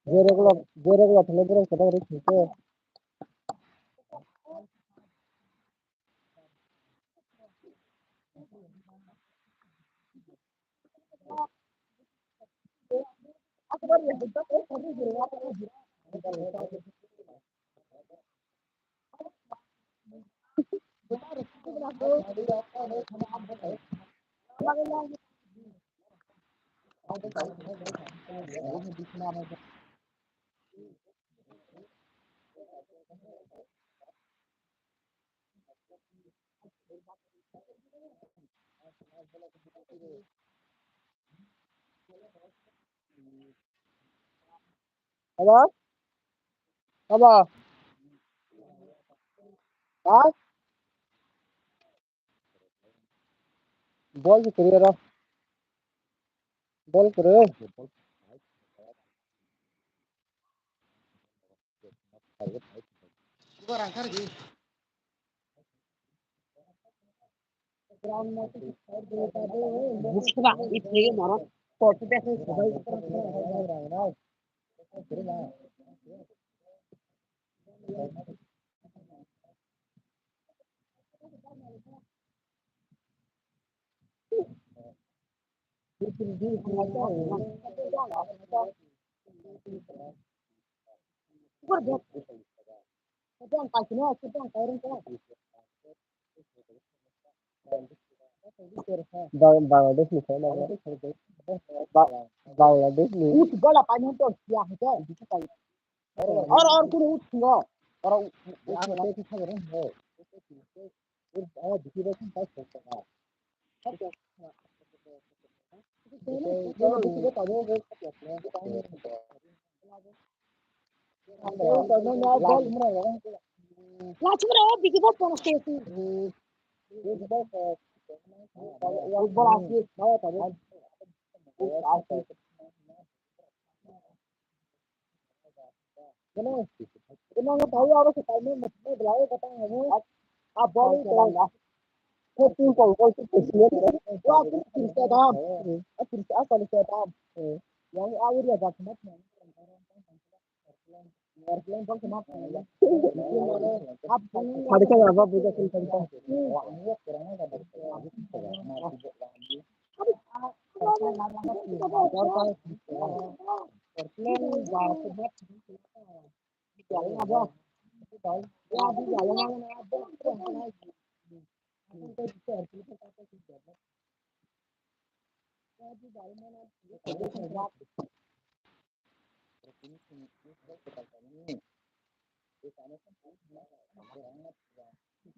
Jere thale kita ri khite apa apa ah bol kiri ra bol kiri bukan itu marah kok tidak sih Bangladesh nih saya Bangladesh nih uठ गला पानी तो क्या है और कुछ उठ गया और उठ के खबर है और दिखी बस पास सकता है ये दिखी बता दो वो ला चुरा दिखी बता ना स्टेशन ये बस एक बार आके ना था Kenapa tahu apa sih kami mesti belajar kata kamu आप बॉलिंग करेंगे वो टीम को इसलिए वो आपको फिर दाम फिर से आप से दाम yang awir ya gak semat Airplane bang semat hari kan apa bisa cerita airplane gak semat jalan apa ya di jalan ada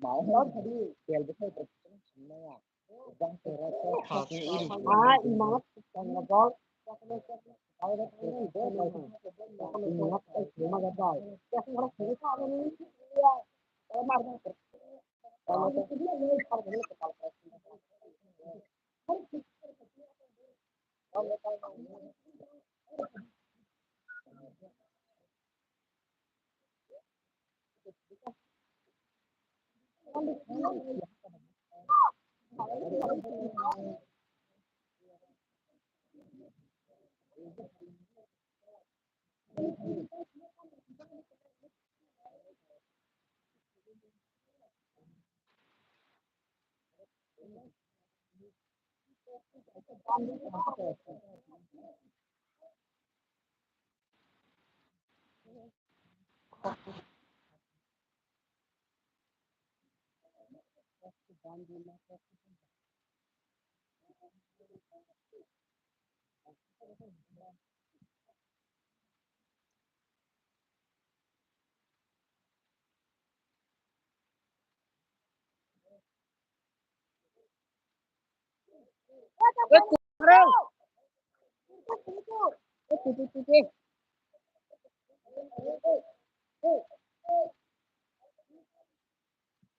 mau tadi LBC semuanya imangat yang ngabal imangat semua gagal ya orang cerita ini ya emang kalau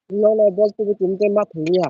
No, bol tu tim tem mat hulia.